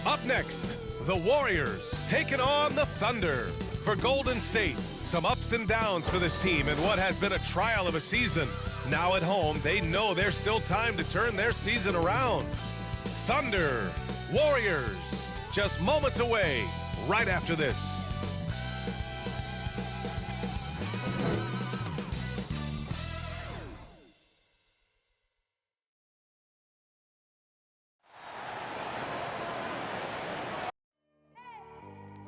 Up next, the Warriors taking on the Thunder. For Golden State, some ups and downs for this team in what has been a trial of a season. Now at home, they know there's still time to turn their season around. Thunder, Warriors, just moments away, right after this.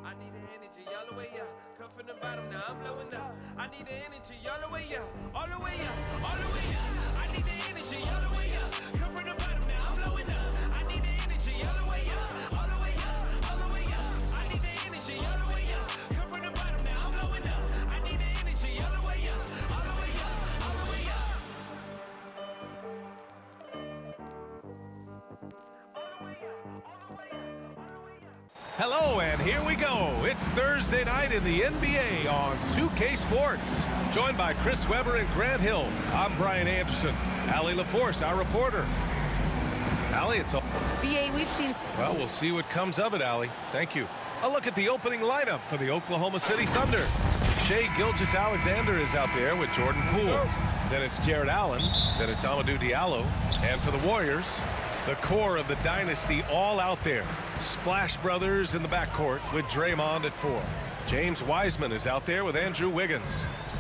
I need the energy all the way up. Come from the bottom, now I'm blowing up. I need the energy all the way up, all the way up, all the way up. I need the energy all the way up. Come from the bottom, now I'm blowing up. I need the energy all the way up, all the way up, all the way up. I need the energy all the way up. Come from the bottom, now I'm blowing up. I need the energy all the way up, all the way up, all the way up. Hello, and here we go. It's Thursday night in the NBA on 2K Sports. Joined by Chris Webber and Grant Hill, I'm Brian Anderson. Allie LaForce, our reporter. Allie, it's all... BA, we've seen... Well, we'll see what comes of it, Allie. Thank you. A look at the opening lineup for the Oklahoma City Thunder. Shai Gilgeous-Alexander is out there with Jordan Poole. Then it's Jared Allen. Then it's Amadou Diallo. And for the Warriors, the core of the dynasty all out there. Splash Brothers in the backcourt with Draymond at 4. James Wiseman is out there with Andrew Wiggins.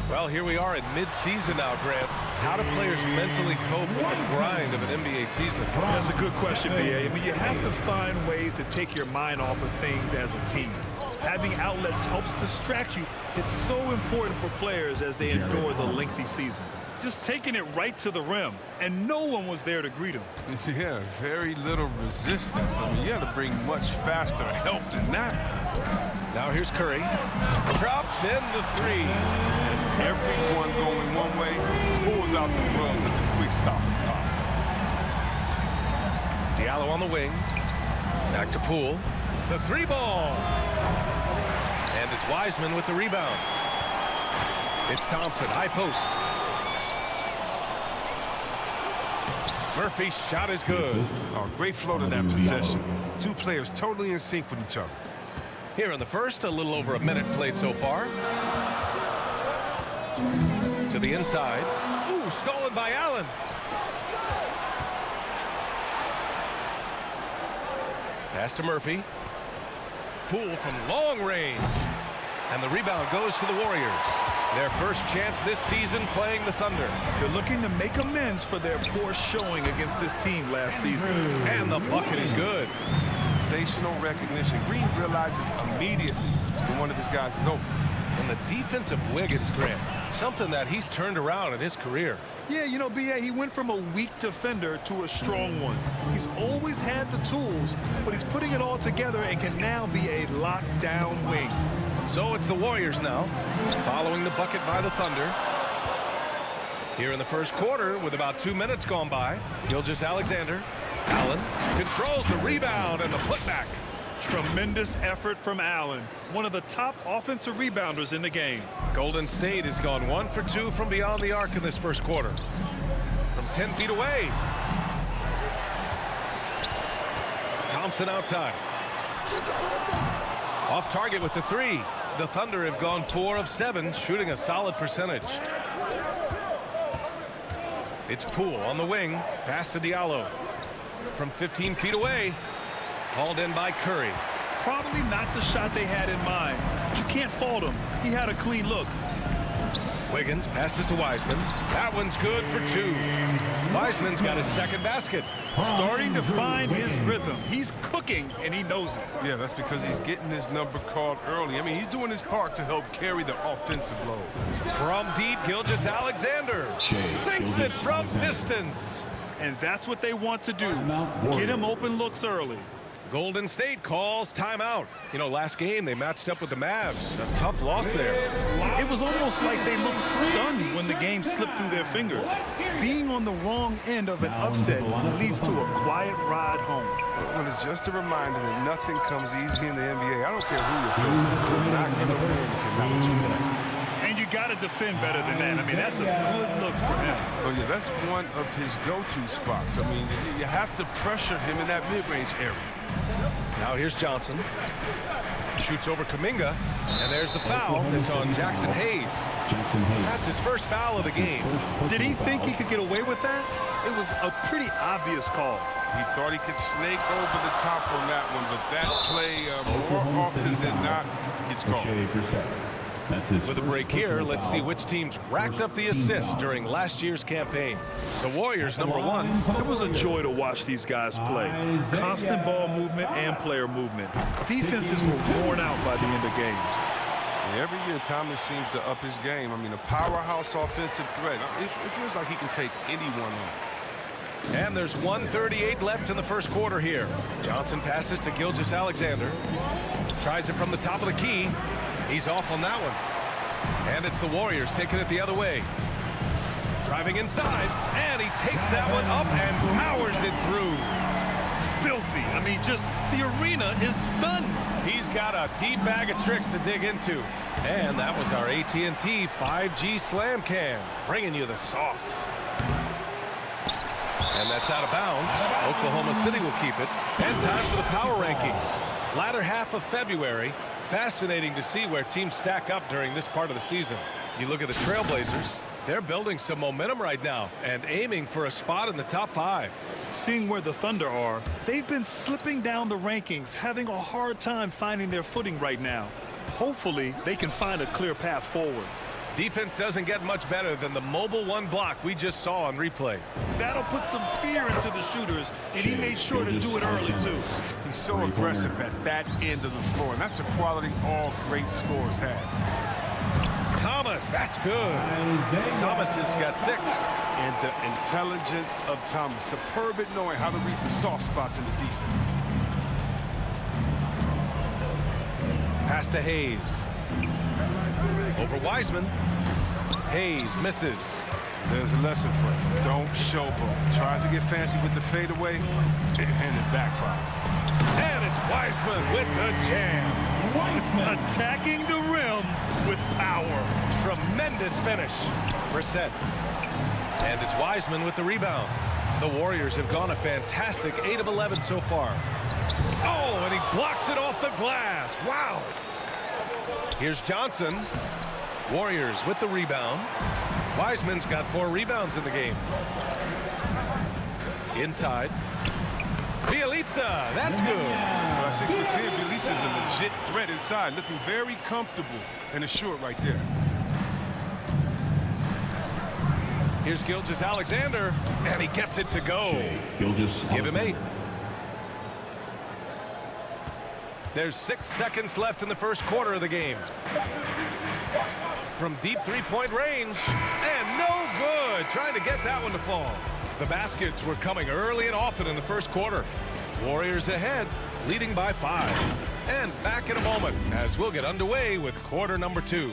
Well, here we are in mid-season now, Grant. How do players mentally cope with the grind of an NBA season? That's a good question, BA. I mean, you have to find ways to take your mind off of things as a team. Having outlets helps distract you. It's so important for players as they endure the lengthy season. Just taking it right to the rim, and no one was there to greet him. Yeah, very little resistance. I mean, you had to bring much faster help than that. Now here's Curry. Drops in the 3. As everyone going one way, pulls out the rug with a quick stop. Diallo on the wing. Back to Poole. The 3-ball. And it's Wiseman with the rebound. It's Thompson, high post. Murphy's shot is good. Oh, great flow to that possession. Two players totally in sync with each other. Here in the first, a little over a minute played so far. To the inside. Ooh, stolen by Allen. Pass to Murphy. Poole from long range. And the rebound goes to the Warriors. Their first chance this season playing the Thunder. They're looking to make amends for their poor showing against this team last season. And the bucket is good. Sensational recognition. Green realizes immediately when one of his guys is open. And the defense of Wiggins, Grant, something that he's turned around in his career. Yeah, you know, BA, he went from a weak defender to a strong one. He's always had the tools, but he's putting it all together and can now be a lockdown wing. So it's the Warriors now, following the bucket by the Thunder. Here in the first quarter, with about 2 minutes gone by, Gilgeous-Alexander. Allen controls the rebound and the putback. Tremendous effort from Allen, one of the top offensive rebounders in the game. Golden State has gone 1 for 2 from beyond the arc in this first quarter. From 10 feet away. Thompson outside. Off target with the 3. The Thunder have gone 4 of 7, shooting a solid percentage. It's Poole on the wing. Pass to Diallo. From 15 feet away. Hauled in by Curry. Probably not the shot they had in mind, but you can't fault him. He had a clean look. Wiggins passes to Wiseman. That one's good for 2. Wiseman's got his second basket. Starting to find his rhythm. He's cooking, and he knows it. Yeah, that's because he's getting his number called early. I mean, he's doing his part to help carry the offensive load. From deep, Gilgeous-Alexander sinks it from distance. And that's what they want to do. Get him open looks early. Golden State calls timeout. You know, last game they matched up with the Mavs. A tough loss there. It was almost like they looked stunned when the game slipped through their fingers. Being on the wrong end of an upset leads to a quiet ride home. Well, it's just a reminder that nothing comes easy in the NBA. I don't care who you're facing. You're not going to win if you're not what you want. And you got to defend better than that. I mean, that's a good look for him. Oh, yeah, that's one of his go-to spots. I mean, you have to pressure him in that mid-range area. Now here's Johnson. Shoots over Kuminga. And there's the foul. It's on Jackson Hayes. That's his first foul of the game. Did he think he could get away with that? It was a pretty obvious call. He thought he could snake over the top on that one, but that play more often than not gets called. With a break here, let's see which teams racked up the assists during last year's campaign. The Warriors, number 1. It was a joy to watch these guys play. Constant ball movement and player movement. Defenses were worn out by the end of games. Every year, Thomas seems to up his game. I mean, a powerhouse offensive threat. It feels like he can take anyone on. And there's 1:38 left in the first quarter here. Johnson passes to Gilgeous-Alexander. Tries it from the top of the key. He's off on that one. And it's the Warriors taking it the other way. Driving inside, and he takes that one up and powers it through. Filthy. I mean, just the arena is stunned. He's got a deep bag of tricks to dig into. And that was our AT&T 5G Slam Cam, bringing you the sauce. And that's out of bounds. Oklahoma City will keep it. And time for the power rankings. Latter half of February. Fascinating to see where teams stack up during this part of the season. You look at the Trailblazers. They're building some momentum right now and aiming for a spot in the top 5. Seeing where the Thunder are, they've been slipping down the rankings, having a hard time finding their footing right now. Hopefully, they can find a clear path forward. Defense doesn't get much better than the mobile 1 block we just saw on replay. That'll put some fear into the shooters, and he made sure to do it early, too. He's so aggressive at that end of the floor, and that's a quality all great scorers have. Thomas, that's good. Thomas has got 6. And the intelligence of Thomas. Superb at knowing how to read the soft spots in the defense. Pass to Hayes. Over Wiseman. Hayes misses. There's a lesson for him. Don't showboat. Tries to get fancy with the fadeaway, and it backfires. And it's Wiseman with the jam. Attacking the rim with power. Tremendous finish. Brissett. And it's Wiseman with the rebound. The Warriors have gone a fantastic 8 of 11 so far. Oh, and he blocks it off the glass. Wow. Here's Johnson. Warriors with the rebound. Wiseman's got 4 rebounds in the game. Inside. Bjelica, that's good. 6 for 10, Bjelica's a legit threat inside, looking very comfortable and assured right there. Here's Gilgeous-Alexander, and he gets it to go. Give him 8. There's 6 seconds left in the first quarter of the game. From deep 3-point range, and no good. Trying to get that one to fall. The baskets were coming early and often in the first quarter. Warriors ahead, leading by 5. And back in a moment as we'll get underway with quarter number 2.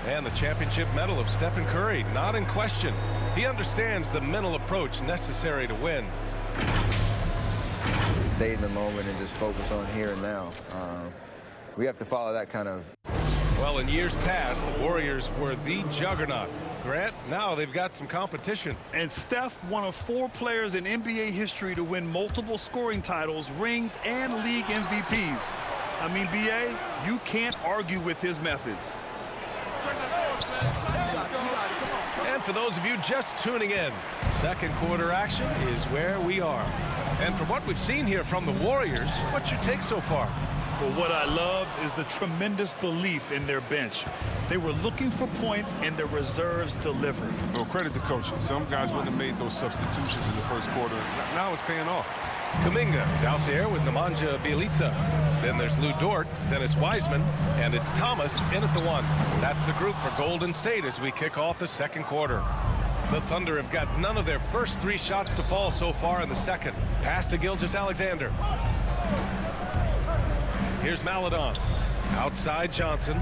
And the championship medal of Stephen Curry, not in question. He understands the mental approach necessary to win. Stay in the moment and just focus on here and now. We have to follow that kind of. Well, in years past, the Warriors were the juggernaut. Grant, now they've got some competition. And Steph, one of 4 players in NBA history to win multiple scoring titles, rings, and league MVPs. I mean, B.A., you can't argue with his methods. And for those of you just tuning in, second quarter action is where we are. And from what we've seen here from the Warriors, what's your take so far? Well, what I love is the tremendous belief in their bench. They were looking for points, and their reserves delivered. Well, credit to coaching. Some guys wouldn't have made those substitutions in the first quarter. Now it's paying off. Kuminga is out there with Nemanja Bjelica. Then there's Lou Dort. Then it's Wiseman. And it's Thomas in at the 1. That's the group for Golden State as we kick off the second quarter. The Thunder have got none of their first 3 shots to fall so far in the second. Pass to Gilgeous-Alexander. Here's Maledon. Outside Johnson.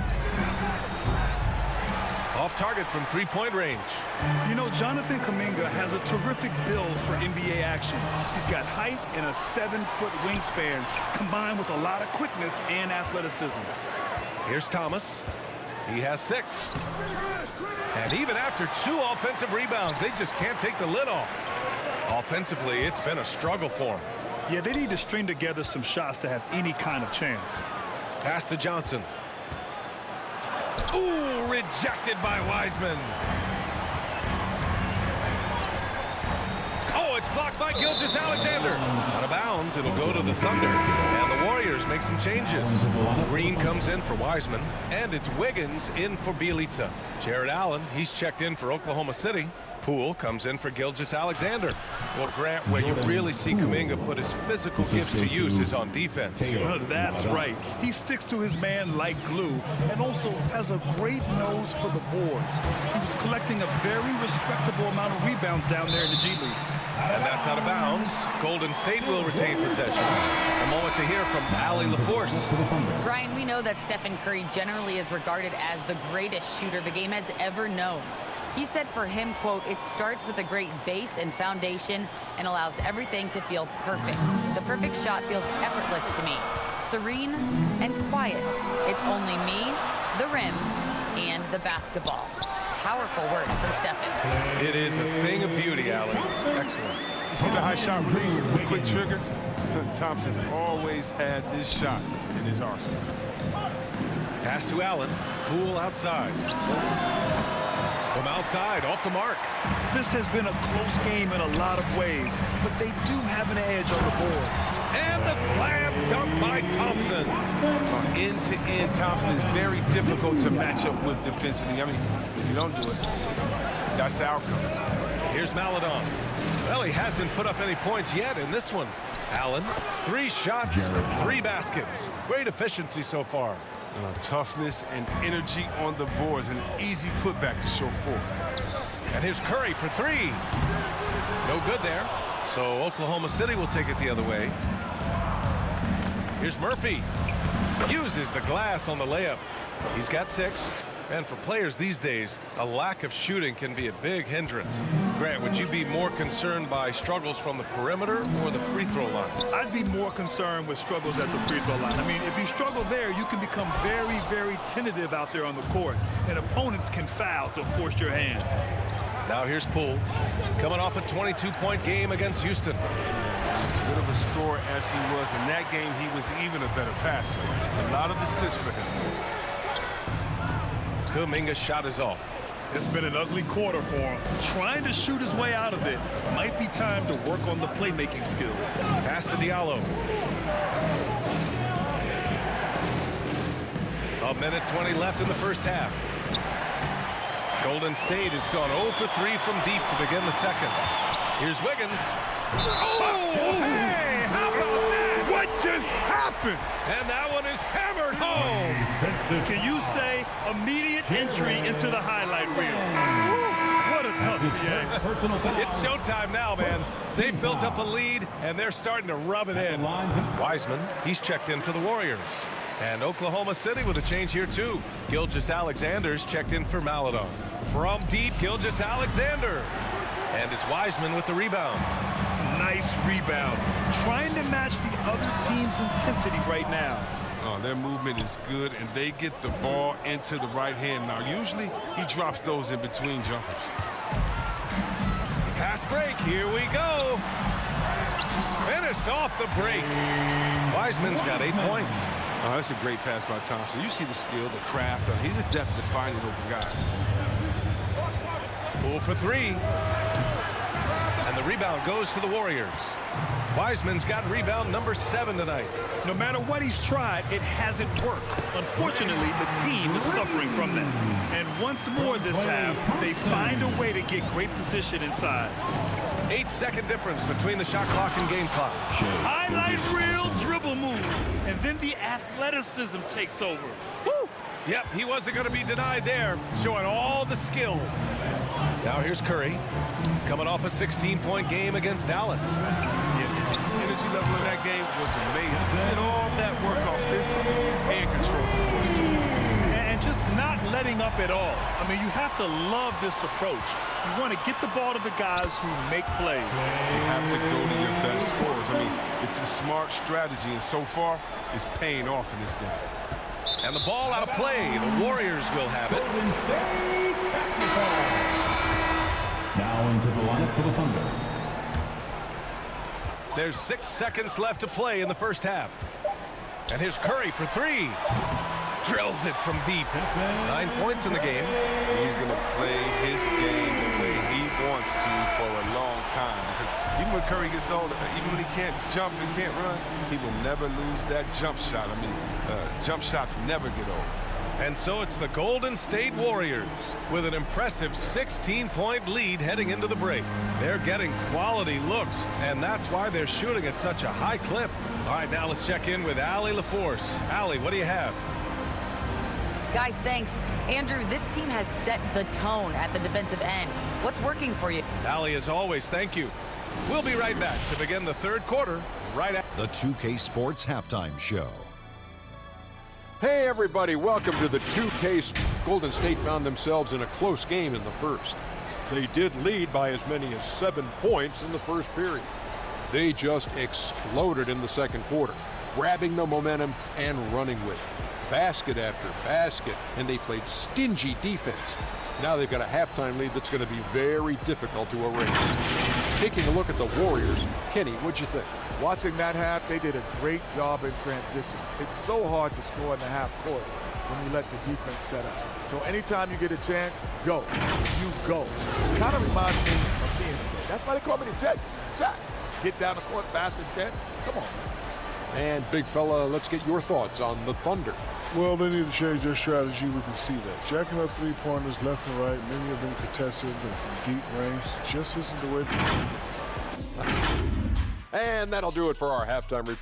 Off target from three-point range. You know, Jonathan Kuminga has a terrific build for NBA action. He's got height and a 7-foot wingspan combined with a lot of quickness and athleticism. Here's Thomas. He has 6. And even after 2 offensive rebounds, they just can't take the lid off. Offensively, it's been a struggle for him. Yeah, they need to string together some shots to have any kind of chance. Pass to Johnson. Ooh, rejected by Wiseman. Oh, it's blocked by Gilgeous-Alexander. Out of bounds, it'll go to the Thunder. And the Warriors make some changes. Green comes in for Wiseman, and it's Wiggins in for Bjelica. Jared Allen, he's checked in for Oklahoma City. Poole comes in for Gilgeous-Alexander. Well, Grant, where you really see Kuminga put his physical gifts to use is on defense. Well, that's right. He sticks to his man like glue and also has a great nose for the boards. He was collecting a very respectable amount of rebounds down there in the G League. And that's out of bounds. Golden State will retain possession. A moment to hear from Allie LaForce. Brian, we know that Stephen Curry generally is regarded as the greatest shooter the game has ever known. He said for him, quote, "It starts with a great base and foundation and allows everything to feel perfect. The perfect shot feels effortless to me, serene and quiet. It's only me, the rim, and the basketball." Powerful words from Stephen. It is a thing of beauty, Allie. Excellent. You see the high shot release, the quick trigger? Thompson's always had this shot in his arsenal. Pass to Allen. Poole outside. From outside, off the mark. This has been a close game in a lot of ways, but they do have an edge on the boards. And the slam dunk by Thompson. End-to-end, Thompson is very difficult to match up with defensively. I mean, if you don't do it, that's the outcome. Here's Maledon. Well, he hasn't put up any points yet in this one. Allen, 3 shots, 3 baskets. Great efficiency so far. Toughness and energy on the boards, and an easy putback to show forth. And here's Curry for 3. No good there. So Oklahoma City will take it the other way. Here's Murphy. Uses the glass on the layup. He's got 6. And for players these days, a lack of shooting can be a big hindrance. Grant, would you be more concerned by struggles from the perimeter or the free throw line? I'd be more concerned with struggles at the free throw line. I mean, if you struggle there, you can become very, very tentative out there on the court, and opponents can foul to force your hand. Now here's Poole, coming off a 22-point game against Houston. As good of a scorer as he was in that game, he was even a better passer. A lot of assists for him. Kuminga's shot is off. It's been an ugly quarter for him. Trying to shoot his way out of it. Might be time to work on the playmaking skills. Pass to Diallo. A minute 20 left in the first half. Golden State has gone 0 for 3 from deep to begin the second. Here's Wiggins. Oh, hey, how about that? What just happened? And that one is hammered home. Can you say immediate entry into the highlight reel? What a tough game. It's showtime now, man. They've built up a lead, and they're starting to rub it in. Wiseman, he's checked in for the Warriors. And Oklahoma City with a change here, too. Gilgeous-Alexander's checked in for Maledon. From deep, Gilgeous-Alexander. And it's Wiseman with the rebound. Nice rebound. Trying to match the other team's intensity right now. Their movement is good, and they get the ball into the right hand. Now, usually he drops those in between jumpers. Fast break. Here we go. Finished off the break. Wiseman's got 8 points. Oh, that's a great pass by Thompson. You see the skill, the craft. He's adept to finding open guys. Poole for 3. And the rebound goes to the Warriors. Wiseman's got rebound number 7 tonight. No matter what he's tried, it hasn't worked. Unfortunately, the team is suffering from that. And once more this half, they find a way to get great position inside. 8-second difference between the shot clock and game clock. Highlight reel dribble move. And then the athleticism takes over. Woo! Yep, he wasn't going to be denied there, showing all the skill. Now here's Curry, coming off a 16-point game against Dallas. Yeah, his energy level in that game was amazing. He did all that work offensively and control the boards too. And just just not letting up at all. I mean, you have to love this approach. You want to get the ball to the guys who make plays. You have to go to your best scorers. I mean, it's a smart strategy, and so far, it's paying off in this game. And the ball out of play. The Warriors will have it. Golden State basketball. Now into the lineup for the Thunder. There's 6 seconds left to play in the first half. And here's Curry for 3. Drills it from deep. 9 points in the game. He's going to play his game the way he wants to for a long time. Because even when Curry gets older, even when he can't jump and can't run, he will never lose that jump shot. I mean, jump shots never get old. And so it's the Golden State Warriors with an impressive 16-point lead heading into the break. They're getting quality looks, and that's why they're shooting at such a high clip. All right, now let's check in with Allie LaForce. Allie, what do you have? Guys, thanks. Andrew, this team has set the tone at the defensive end. What's working for you? Allie, as always, thank you. We'll be right back to begin the third quarter right after The 2K Sports Halftime Show. Hey everybody, welcome to the 2K. Golden State found themselves in a close game in the first. They did lead by as many as 7 points in the first period. They just exploded in the second quarter, grabbing the momentum and running with it. Basket after basket, and they played stingy defense. Now they've got a halftime lead that's going to be very difficult to erase. Taking a look at the Warriors, Kenny, what'd you think? Watching that half, they did a great job in transition. It's so hard to score in the half court when you let the defense set up. So anytime you get a chance, go. You go. It kind of reminds me of being a kid. That's why they call me the Jet. Jack. Get down the court fast and can. Come on, man. And big fella, let's get your thoughts on the Thunder. Well, they need to change their strategy. We can see that. Jacking up three-pointers left and right, many of them contested and from deep range, just isn't the way to do it. And that'll do it for our halftime report.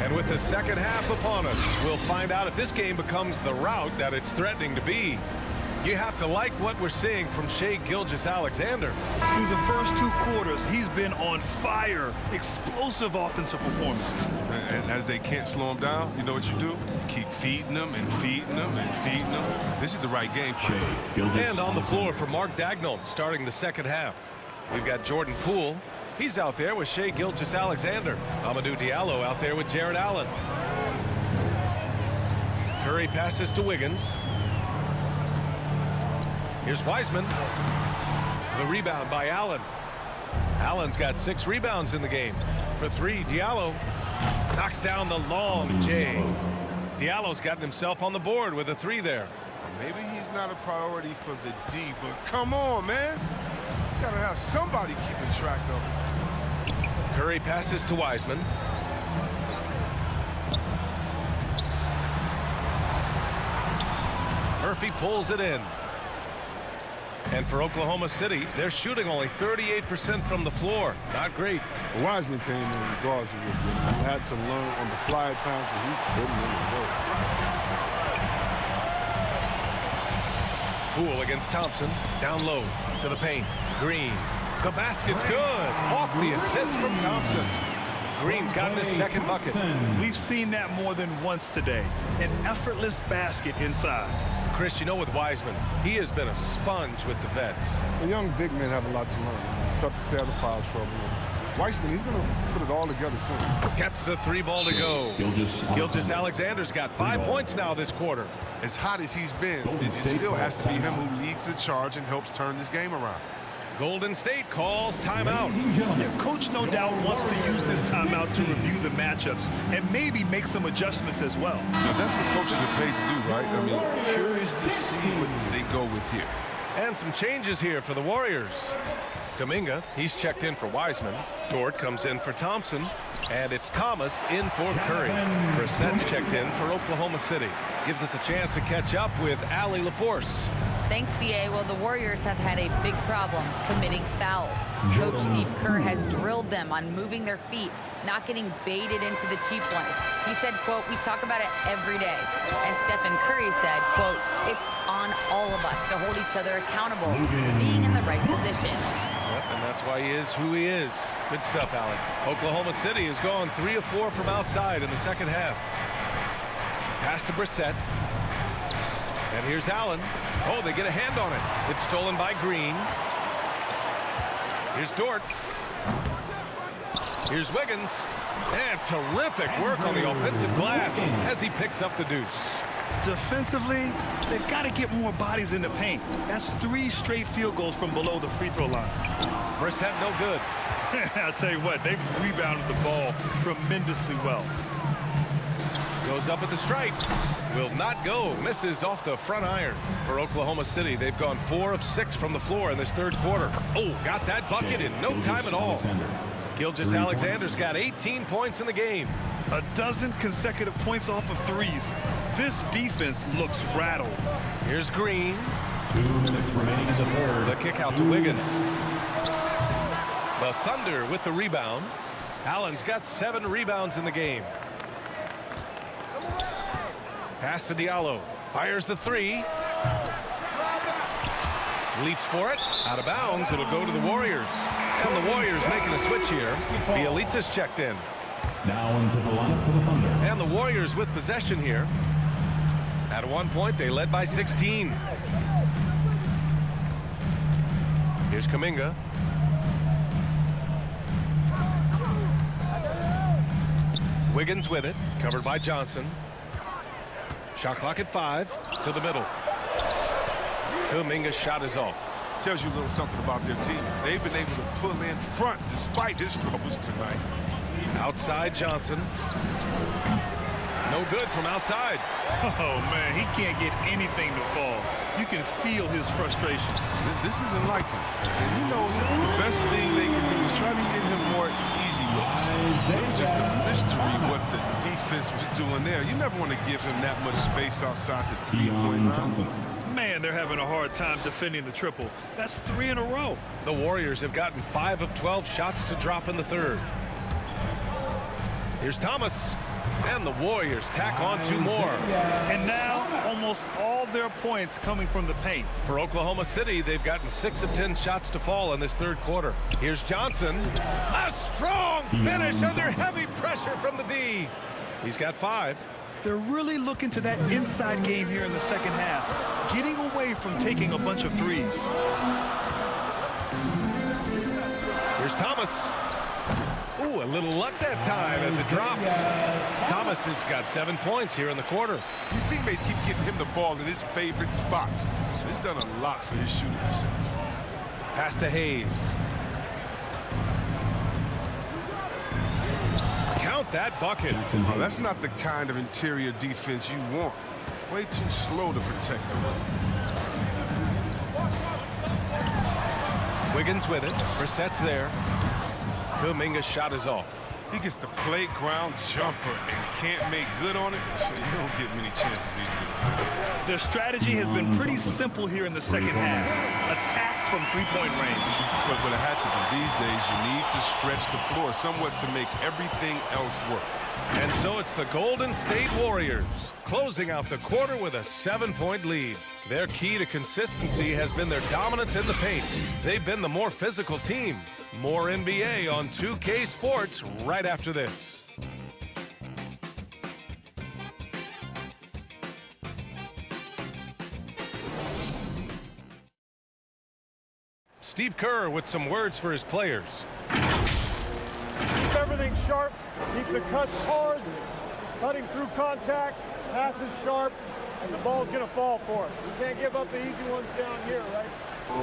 And with the second half upon us, we'll find out if this game becomes the rout that it's threatening to be. You have to like what we're seeing from Shai Gilgeous-Alexander. Through the first 2 quarters, he's been on fire. Explosive offensive performance. And as they can't slow him down, you know what you do? Keep feeding them and feeding them and feeding them. This is the right game plan. And on the floor for Mark Daigneault starting the second half. We've got Jordan Poole. He's out there with Shai Gilgeous-Alexander. Amadou Diallo out there with Jarrett Allen. Curry passes to Wiggins. Here's Wiseman. The rebound by Allen. Allen's got 6 rebounds in the game. For 3, Diallo knocks down the long J. Diallo's gotten himself on the board with a 3 there. Maybe he's not a priority for the D, but come on, man. You gotta have somebody keeping track of it. Curry passes to Wiseman. Murphy pulls it in. And for Oklahoma City, they're shooting only 38% from the floor. Not great. Wiseman came in regardless of what he had to learn on the fly at times, but he's putting in the work. Poole against Thompson. Down low to the paint. Green. The basket's good. Off the assist from Thompson. Green's gotten his second bucket. We've seen that more than once today. An effortless basket inside. Chris, you know, with Wiseman, he has been a sponge with the vets. The young big men have a lot to learn. It's tough to stay out of foul trouble. Wiseman, he's going to put it all together soon. Gets the 3 ball to go. Gilgeous-Alexander's got 5 points now this quarter. As hot as he's been, it still has to be him who leads the charge and helps turn this game around. Golden State calls timeout. Yeah, Coach no doubt wants to use this timeout to review the matchups and maybe make some adjustments as well. Now, that's what coaches are paid to do, right? I mean, curious to see what they go with here. And some changes here for the Warriors. Kuminga, he's checked in for Wiseman. Dort comes in for Thompson. And it's Thomas in for Curry. Brissett's checked in for Oklahoma City. Gives us a chance to catch up with Allie LaForce. Thanks, BA. Well, the Warriors have had a big problem committing fouls. Coach Steve Kerr has drilled them on moving their feet, not getting baited into the cheap ones. He said, quote, "We talk about it every day." And Stephen Curry said, quote, "It's on all of us to hold each other accountable, being in the right position." Yep, and that's why he is who he is. Good stuff, Allen. Oklahoma City has gone 3 of 4 from outside in the second half. Pass to Brissett. And here's Allen. Oh, they get a hand on it. It's stolen by Green. Here's Dort. Here's Wiggins. And terrific work on the offensive glass as he picks up the deuce. Defensively, they've got to get more bodies in the paint. That's 3 straight field goals from below the free throw line. Brissett no good. I'll tell you what, they've rebounded the ball tremendously well. Goes up at the stripe. Will not go. Misses off the front iron. For Oklahoma City, they've gone 4 of 6 from the floor in this third quarter. Oh, got that bucket in no time at all. Gilgeous-Alexander's got 18 points in the game. A dozen consecutive points off of threes. This defense looks rattled. Here's Green. 2 minutes remaining in the third. The kick out to Wiggins. The Thunder with the rebound. Allen's got 7 rebounds in the game. Pass to Diallo. Fires the 3. Leaps for it. Out of bounds. It'll go to the Warriors. And the Warriors making a switch here. Bielitsa's checked in. Now into the lineup for the Thunder. And the Warriors with possession here. At one point, they led by 16. Here's Kuminga. Wiggins with it. Covered by Johnson. Shot clock at 5. To the middle. Kuminga's shot is off. Tells you a little something about their team. They've been able to pull in front despite his troubles tonight. Outside Johnson. No good from outside. Oh, man, he can't get anything to fall. You can feel his frustration. This isn't like him. And he knows the best thing they can do is try to get him more easy looks. It's just a mystery what the defense was doing there. You never want to give him that much space outside the three-point line. Man, they're having a hard time defending the triple. That's 3 in a row. The Warriors have gotten 5 of 12 shots to drop in the third. Here's Thomas. And the Warriors tack on 2 more. And now almost all their points coming from the paint. For Oklahoma City, they've gotten 6 of 10 shots to fall in this third quarter. Here's Johnson. A strong finish under heavy pressure from the D. He's got 5. They're really looking to that inside game here in the second half, getting away from taking a bunch of threes. Here's Thomas. Ooh, a little luck that time as it drops. Thomas has got 7 points here in the quarter. His teammates keep getting him the ball in his favorite spots. He's done a lot for his shooting percentage. Pass to Hayes. Count that bucket. Oh, that's not the kind of interior defense you want. Way too slow to protect the rim. Wiggins with it. Brissett's there. Kuminga's shot is off. He gets the playground jumper and can't make good on it, so you don't get many chances either. Their strategy has been pretty simple here in the second half. Attack from 3-point range. But it had to be. These days, you need to stretch the floor somewhat to make everything else work. And so it's the Golden State Warriors closing out the quarter with a 7-point lead. Their key to consistency has been their dominance in the paint. They've been the more physical team. More NBA on 2K Sports right after this. Steve Kerr with some words for his players. Keep everything sharp, keep the cuts hard, cutting through contact, passes sharp, and the ball's going to fall for us. We can't give up the easy ones down here, right?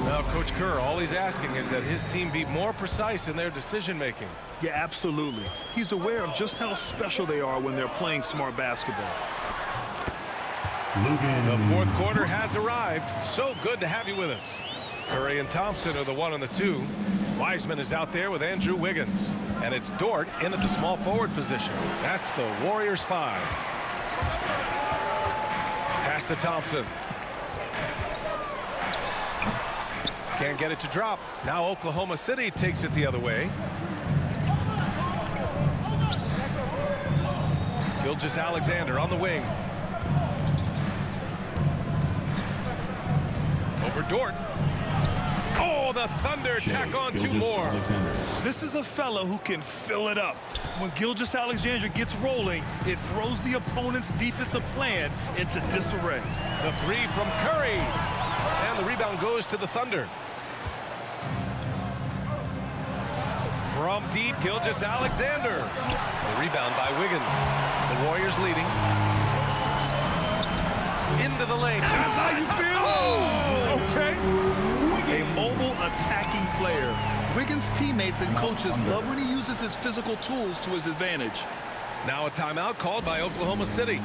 Now, Coach Kerr, all he's asking is that his team be more precise in their decision-making. Yeah, absolutely. He's aware of just how special they are when they're playing smart basketball. The fourth quarter has arrived. So good to have you with us. Curry and Thompson are the 1 and the 2. Wiseman is out there with Andrew Wiggins. And it's Dort in at the small forward position. That's the Warriors 5. Pass to Thompson. Can't get it to drop. Now Oklahoma City takes it the other way. Gilgeous-Alexander on the wing. Over Dort. Oh, the Thunder tack on 2 more. This is a fellow who can fill it up. When Gilgeous-Alexander gets rolling, it throws the opponent's defensive plan into disarray. The 3 from Curry. And the rebound goes to the Thunder. From deep, Gilgeous-Alexander. The rebound by Wiggins. The Warriors leading. Into the lane. That's how you feel? Oh! Okay. A mobile attacking player. Wiggins' teammates and coaches love when he uses his physical tools to his advantage. Now a timeout called by Oklahoma City.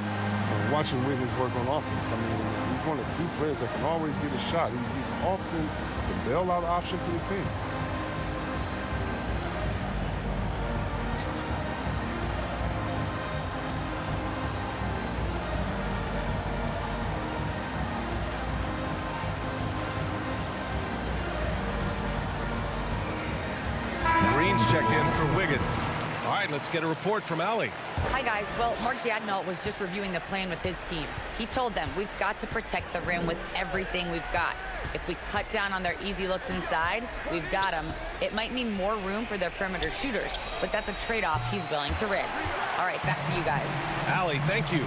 Watching Wiggins work on offense, I mean, he's one of the few players that can always get a shot. He's often the bailout option for the team. Green's checked in for Wiggins. All right, let's get a report from Allie. Hi, guys. Well, Mark Daigneault was just reviewing the plan with his team. He told them, we've got to protect the rim with everything we've got. If we cut down on their easy looks inside, we've got them. It might mean more room for their perimeter shooters, but that's a trade-off he's willing to risk. All right, back to you guys. Allie, thank you.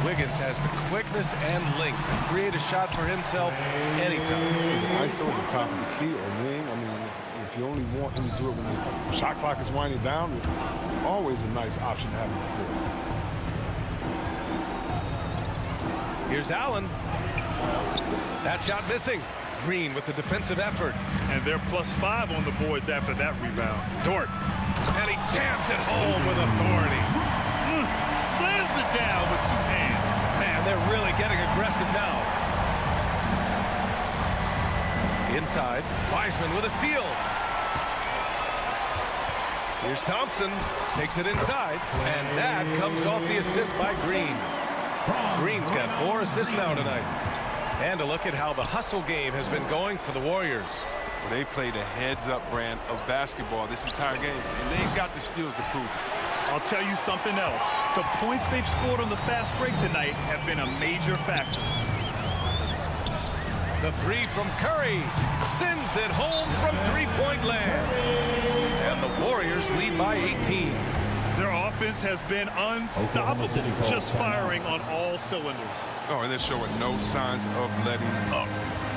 Wiggins has the quickness and length to create a shot for himself anytime. ISO at the top of the key or wing, I mean, if you only want him to do it when the shot clock is winding down, it's always a nice option to have him before. Here's Allen. That shot missing. Green with the defensive effort. And they're +5 on the boards after that rebound. Dort. And he jams it home with authority. Slams it down with 2 hands. Man, they're really getting aggressive now. Inside, Wiseman with a steal. Here's Thompson, takes it inside, and that comes off the assist by Green. Green's got 4 assists now tonight. And a look at how the hustle game has been going for the Warriors. Well, they played a heads-up brand of basketball this entire game, and they've got the steals to prove it. I'll tell you something else. The points they've scored on the fast break tonight have been a major factor. The 3 from Curry sends it home from 3-point land. And the Warriors lead by 18. Their offense has been unstoppable, just firing on all cylinders. Oh, and they're showing no signs of letting up.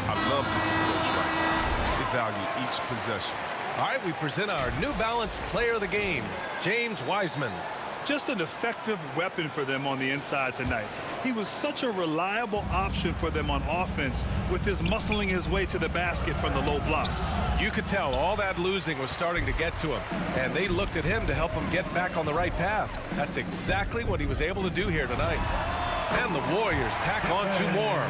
I love this approach right now. They value each possession. All right, we present our New Balance player of the game, James Wiseman. Just an effective weapon for them on the inside tonight. He was such a reliable option for them on offense with his muscling his way to the basket from the low block. You could tell all that losing was starting to get to him, and they looked at him to help him get back on the right path. That's exactly what he was able to do here tonight. And the Warriors tack on 2 more.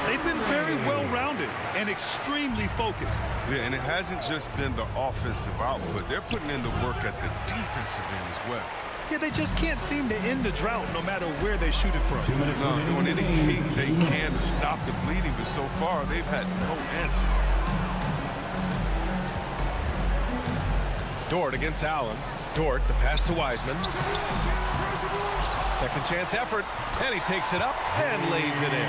They've been very well-rounded and extremely focused. Yeah, and it hasn't just been the offensive output. They're putting in the work at the defensive end as well. Yeah, they just can't seem to end the drought no matter where they shoot it from. No, doing anything they can to stop the bleeding, but so far they've had no answers. Dort against Allen. Dort, the pass to Wiseman. Second chance effort, and he takes it up and lays it in.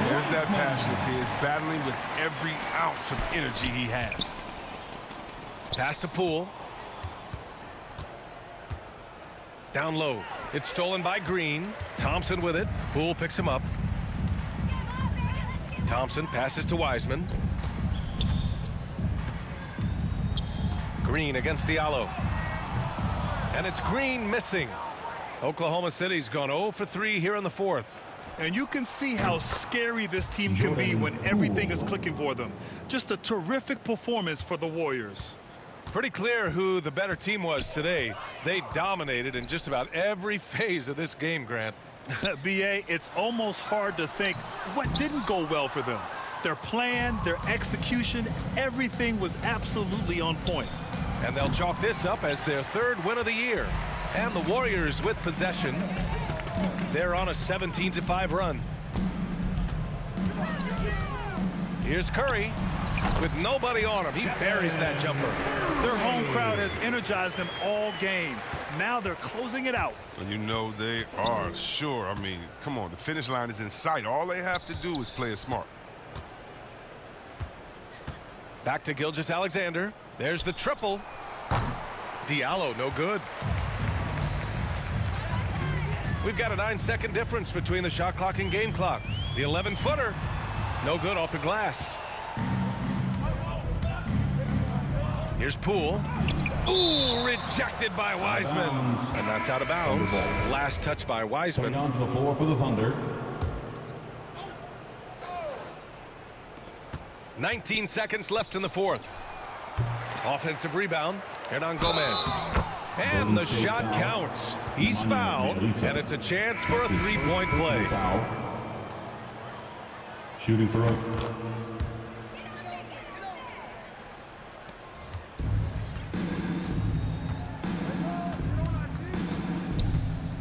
There's that passion. He is battling with every ounce of energy he has. Pass to Poole. Down low. It's stolen by Green. Thompson with it. Poole picks him up. Thompson passes to Wiseman. Green against Diallo. And it's Green missing. Oklahoma City's gone 0 for 3 here in the 4th. And you can see how scary this team can be when everything is clicking for them. Just a terrific performance for the Warriors. Pretty clear who the better team was today. They dominated in just about every phase of this game, Grant. B.A., it's almost hard to think what didn't go well for them. Their plan, their execution, everything was absolutely on point. And they'll chalk this up as their 3rd win of the year. And the Warriors with possession. They're on a 17-5 run. Here's Curry with nobody on him. He buries that jumper. Their home crowd has energized them all game. Now they're closing it out. And you know they are sure. I mean, come on, the finish line is in sight. All they have to do is play it smart. Back to Gilgeous-Alexander. There's the triple. Diallo, no good. We've got a 9-second difference between the shot clock and game clock. The 11-footer, no good off the glass. Here's Poole. Ooh, rejected by Wiseman. And that's out of bounds. Last touch by Wiseman. Coming onto the floor for the Thunder. 19 seconds left in the fourth. Offensive rebound. Hernan Gomez. And the shot counts. He's fouled, and it's a chance for a three-point play. Shooting for Oak.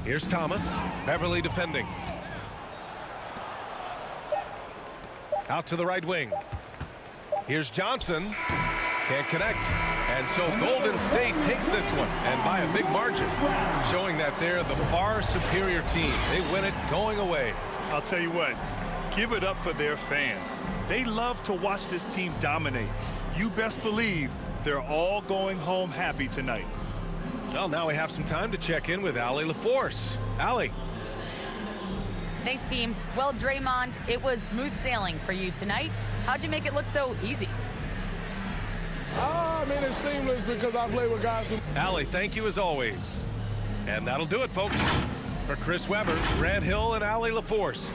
Here's Thomas. Beverly defending. Out to the right wing. Here's Johnson. Can't connect. And so Golden State takes this one, and by a big margin, showing that they're the far superior team. They win it going away. I'll tell you what, give it up for their fans. They love to watch this team dominate. You best believe they're all going home happy tonight. Well, now we have some time to check in with Allie LaForce. Allie. Thanks, team. Well, Draymond, it was smooth sailing for you tonight. How'd you make it look so easy? I mean, it's seamless because I play with guys who... Allie, thank you as always. And that'll do it, folks. For Chris Webber, Grant Hill, and Allie LaForce,